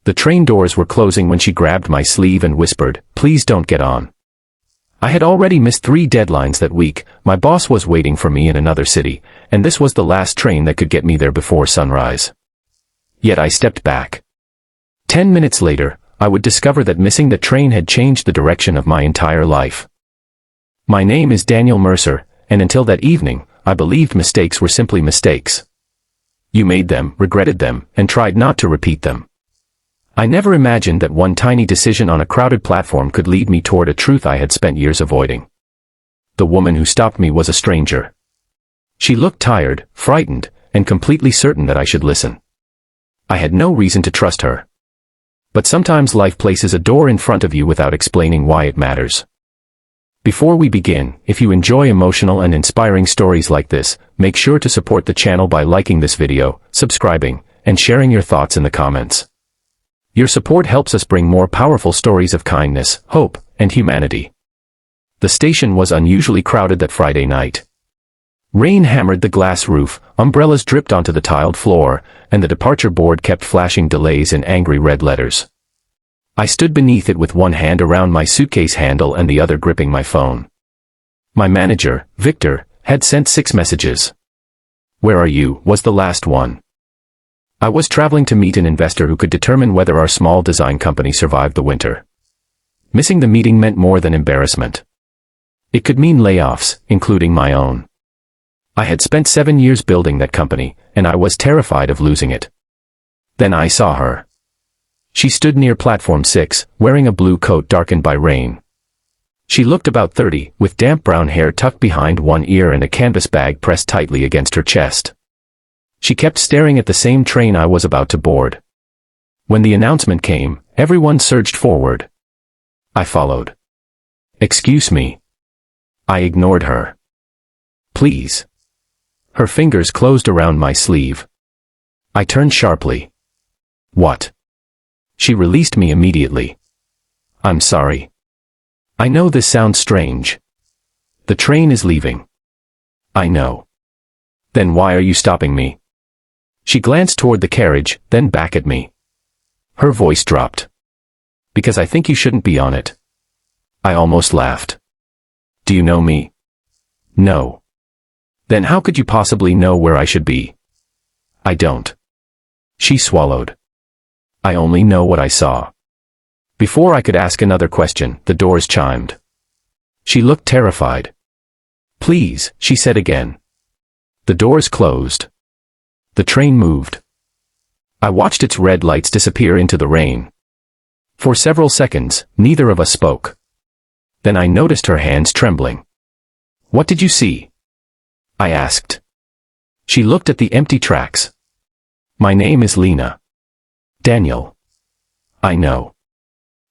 The train doors were closing when she grabbed my sleeve and whispered, "Please don't get on." I had already missed 3 deadlines that week, my boss was waiting for me in another city, and this was the last train that could get me there before sunrise. Yet I stepped back. 10 minutes later, I would discover that missing the train had changed the direction of my entire life. My name is Daniel Mercer, and until that evening, I believed mistakes were simply mistakes. You made them, regretted them, and tried not to repeat them. I never imagined that one tiny decision on a crowded platform could lead me toward a truth I had spent years avoiding. The woman who stopped me was a stranger. She looked tired, frightened, and completely certain that I should listen. I had no reason to trust her. But sometimes life places a door in front of you without explaining why it matters. Before we begin, if you enjoy emotional and inspiring stories like this, make sure to support the channel by liking this video, subscribing, and sharing your thoughts in the comments. Your support helps us bring more powerful stories of kindness, hope, and humanity. The station was unusually crowded that Friday night. Rain hammered the glass roof, umbrellas dripped onto the tiled floor, and the departure board kept flashing delays in angry red letters. I stood beneath it with one hand around my suitcase handle and the other gripping my phone. My manager, Victor, had sent 6 messages. "Where are you?" was the last one. I was traveling to meet an investor who could determine whether our small design company survived the winter. Missing the meeting meant more than embarrassment. It could mean layoffs, including my own. I had spent 7 years building that company, and I was terrified of losing it. Then I saw her. She stood near platform 6, wearing a blue coat darkened by rain. She looked about 30, with damp brown hair tucked behind one ear and a canvas bag pressed tightly against her chest. She kept staring at the same train I was about to board. When the announcement came, everyone surged forward. I followed. "Excuse me." I ignored her. "Please." Her fingers closed around my sleeve. I turned sharply. "What?" She released me immediately. "I'm sorry. I know this sounds strange. The train is leaving." "I know." "Then why are you stopping me?" She glanced toward the carriage, then back at me. Her voice dropped. "Because I think you shouldn't be on it." I almost laughed. "Do you know me?" "No." "Then how could you possibly know where I should be?" "I don't." She swallowed. "I only know what I saw." Before I could ask another question, the doors chimed. She looked terrified. "Please," she said again. The doors closed. The train moved. I watched its red lights disappear into the rain. For several seconds, neither of us spoke. Then I noticed her hands trembling. "What did you see?" I asked. She looked at the empty tracks. "My name is Lena." "Daniel." "I know."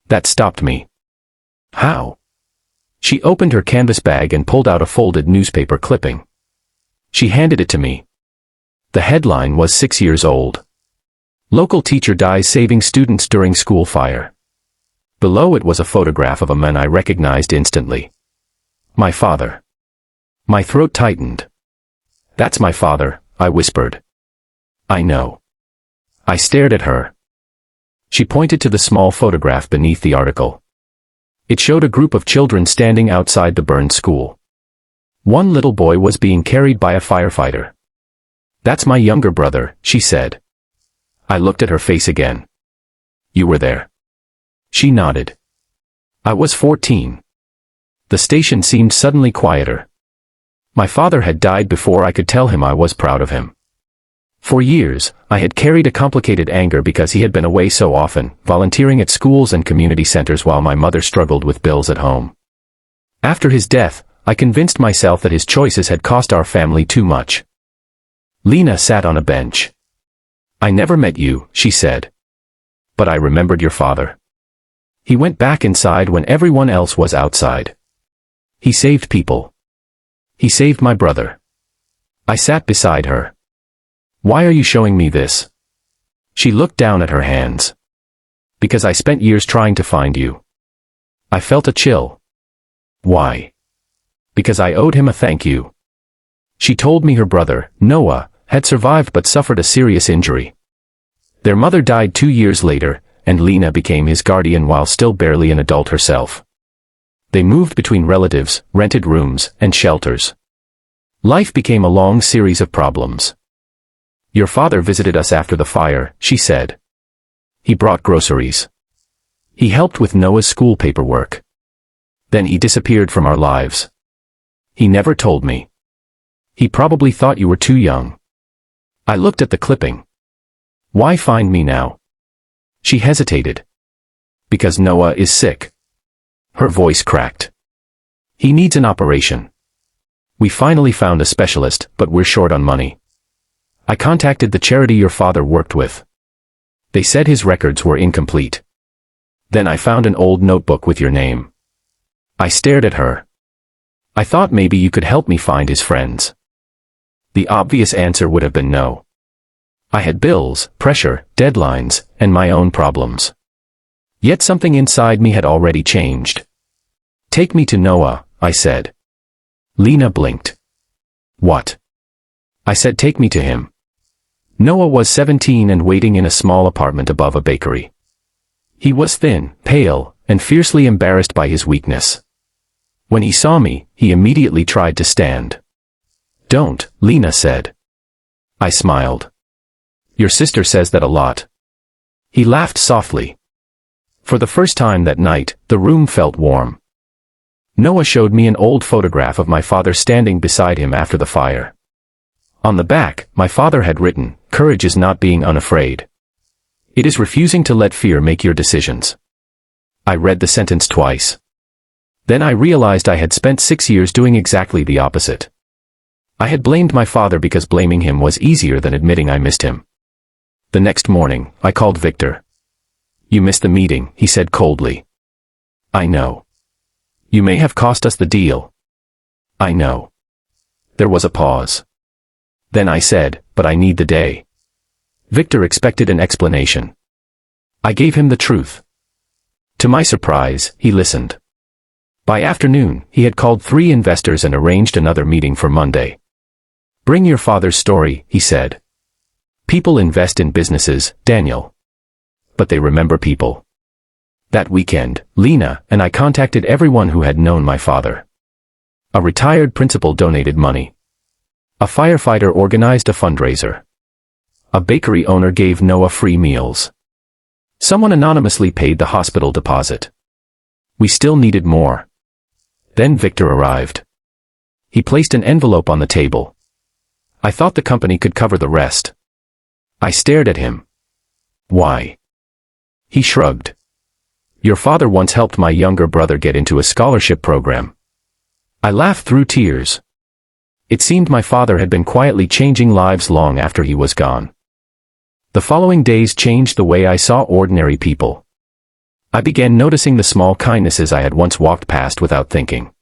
That stopped me. "How?" She opened her canvas bag and pulled out a folded newspaper clipping. She handed it to me. The headline was 6 years old. "Local teacher dies saving students during school fire." Below it was a photograph of a man I recognized instantly. My father. My throat tightened. "That's my father," I whispered. "I know." I stared at her. She pointed to the small photograph beneath the article. It showed a group of children standing outside the burned school. One little boy was being carried by a firefighter. "That's my younger brother," she said. I looked at her face again. "You were there?" She nodded. I was 14. The station seemed suddenly quieter. My father had died before I could tell him I was proud of him. For years, I had carried a complicated anger because he had been away so often, volunteering at schools and community centers while my mother struggled with bills at home. After his death, I convinced myself that his choices had cost our family too much. Lena sat on a bench. "I never met you," she said. "But I remembered your father. He went back inside when everyone else was outside. He saved people. He saved my brother." I sat beside her. "Why are you showing me this?" She looked down at her hands. "Because I spent years trying to find you." I felt a chill. "Why?" "Because I owed him a thank you." She told me her brother, Noah, had survived but suffered a serious injury. Their mother died 2 years later, and Lena became his guardian while still barely an adult herself. They moved between relatives, rented rooms, and shelters. Life became a long series of problems. "Your father visited us after the fire," she said. "He brought groceries. He helped with Noah's school paperwork. Then he disappeared from our lives. He never told me. He probably thought you were too young." I looked at the clipping. "Why find me now?" She hesitated. "Because Noah is sick." Her voice cracked. "He needs an operation. We finally found a specialist, but we're short on money. I contacted the charity your father worked with. They said his records were incomplete. Then I found an old notebook with your name." I stared at her. "I thought maybe you could help me find his friends." The obvious answer would have been no. I had bills, pressure, deadlines, and my own problems. Yet something inside me had already changed. "Take me to Noah," I said. Lena blinked. "What?" I said, "Take me to him." Noah was 17 and waiting in a small apartment above a bakery. He was thin, pale, and fiercely embarrassed by his weakness. When he saw me, he immediately tried to stand. "Don't," Lena said. I smiled. "Your sister says that a lot." He laughed softly. For the first time that night, the room felt warm. Noah showed me an old photograph of my father standing beside him after the fire. On the back, my father had written, "Courage is not being unafraid. It is refusing to let fear make your decisions." I read the sentence twice. Then I realized I had spent 6 years doing exactly the opposite. I had blamed my father because blaming him was easier than admitting I missed him. The next morning, I called Victor. "You missed the meeting," he said coldly. "I know. You may have cost us the deal." "I know." There was a pause. Then I said, "But I need the day." Victor expected an explanation. I gave him the truth. To my surprise, he listened. By afternoon, he had called 3 investors and arranged another meeting for Monday. "Bring your father's story," he said. "People invest in businesses, Daniel. But they remember people." That weekend, Lena and I contacted everyone who had known my father. A retired principal donated money. A firefighter organized a fundraiser. A bakery owner gave Noah free meals. Someone anonymously paid the hospital deposit. We still needed more. Then Victor arrived. He placed an envelope on the table. I thought the company could cover the rest. I stared at him. "Why?" He shrugged. "Your father once helped my younger brother get into a scholarship program." I laughed through tears. It seemed my father had been quietly changing lives long after he was gone. The following days changed the way I saw ordinary people. I began noticing the small kindnesses I had once walked past without thinking.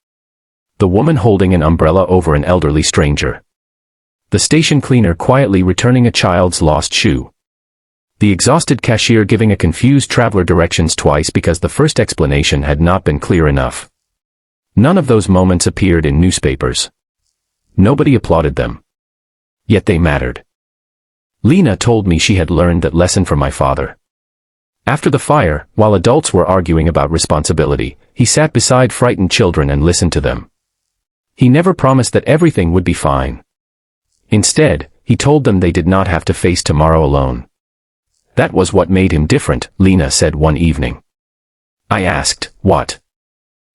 The woman holding an umbrella over an elderly stranger. The station cleaner quietly returning a child's lost shoe. The exhausted cashier giving a confused traveler directions twice because the first explanation had not been clear enough. None of those moments appeared in newspapers. Nobody applauded them. Yet they mattered. Lena told me she had learned that lesson from my father. After the fire, while adults were arguing about responsibility, he sat beside frightened children and listened to them. He never promised that everything would be fine. Instead, he told them they did not have to face tomorrow alone. That was what made him different, Lena said one evening. I asked, "What?"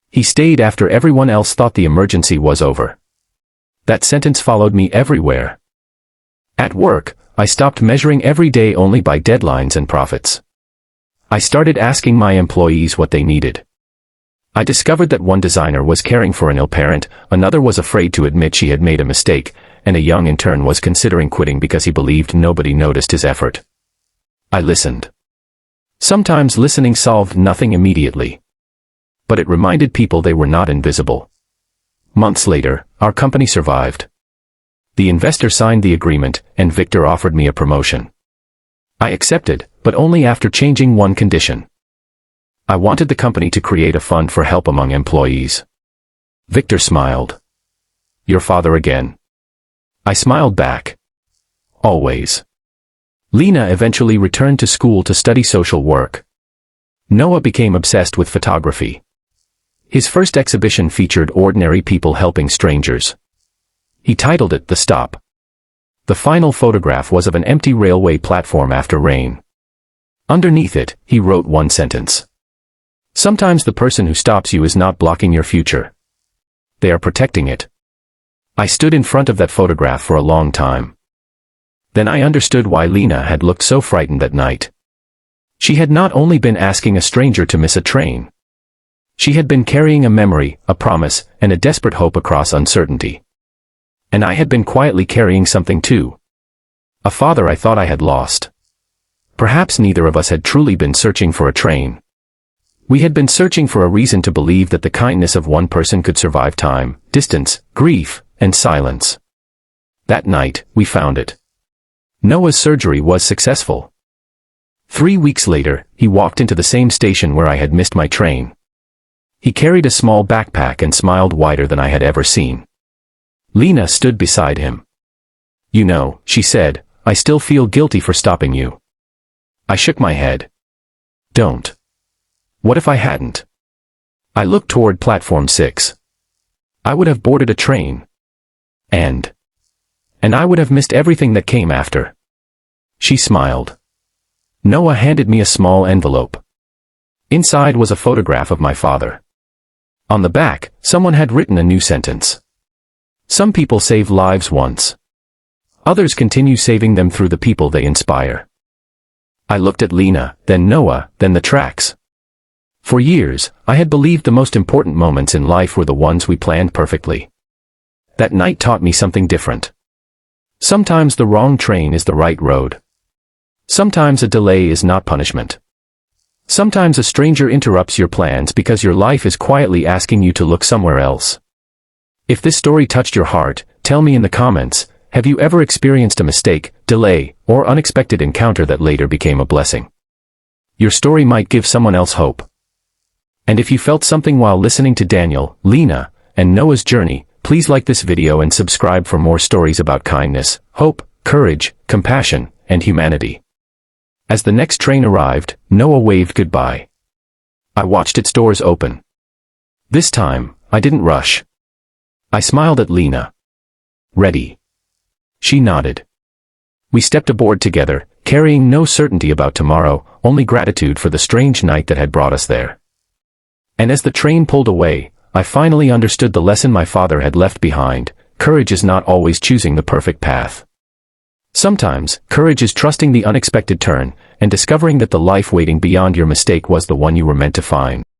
He stayed after everyone else thought the emergency was over. That sentence followed me everywhere. At work, I stopped measuring every day only by deadlines and profits. I started asking my employees what they needed. I discovered that one designer was caring for an ill parent, another was afraid to admit she had made a mistake, and a young intern was considering quitting because he believed nobody noticed his effort. I listened. Sometimes listening solved nothing immediately. But it reminded people they were not invisible. Months later, our company survived. The investor signed the agreement, and Victor offered me a promotion. I accepted, but only after changing one condition. I wanted the company to create a fund for help among employees. Victor smiled. "Your father again?" I smiled back. "Always." Lena eventually returned to school to study social work. Noah became obsessed with photography. His first exhibition featured ordinary people helping strangers. He titled it The Stop. The final photograph was of an empty railway platform after rain. Underneath it, he wrote one sentence. Sometimes the person who stops you is not blocking your future. They are protecting it. I stood in front of that photograph for a long time. Then I understood why Lena had looked so frightened that night. She had not only been asking a stranger to miss a train. She had been carrying a memory, a promise, and a desperate hope across uncertainty. And I had been quietly carrying something too. A father I thought I had lost. Perhaps neither of us had truly been searching for a train. We had been searching for a reason to believe that the kindness of one person could survive time, distance, grief, and silence. That night, we found it. Noah's surgery was successful. 3 weeks later, he walked into the same station where I had missed my train. He carried a small backpack and smiled wider than I had ever seen. Lena stood beside him. "You know," she said, "I still feel guilty for stopping you." I shook my head. "Don't. What if I hadn't?" I looked toward platform 6. I would have boarded a train. And I would have missed everything that came after. She smiled. Noah handed me a small envelope. Inside was a photograph of my father. On the back, someone had written a new sentence. Some people save lives once. Others continue saving them through the people they inspire. I looked at Lena, then Noah, then the tracks. For years, I had believed the most important moments in life were the ones we planned perfectly. That night taught me something different. Sometimes the wrong train is the right road. Sometimes a delay is not punishment. Sometimes a stranger interrupts your plans because your life is quietly asking you to look somewhere else. If this story touched your heart, tell me in the comments, have you ever experienced a mistake, delay, or unexpected encounter that later became a blessing? Your story might give someone else hope. And if you felt something while listening to Daniel, Lena, and Noah's journey, please like this video and subscribe for more stories about kindness, hope, courage, compassion, and humanity. As the next train arrived, Noah waved goodbye. I watched its doors open. This time, I didn't rush. I smiled at Lena. "Ready?" She nodded. We stepped aboard together, carrying no certainty about tomorrow, only gratitude for the strange night that had brought us there. And as the train pulled away, I finally understood the lesson my father had left behind: courage is not always choosing the perfect path. Sometimes, courage is trusting the unexpected turn, and discovering that the life waiting beyond your mistake was the one you were meant to find.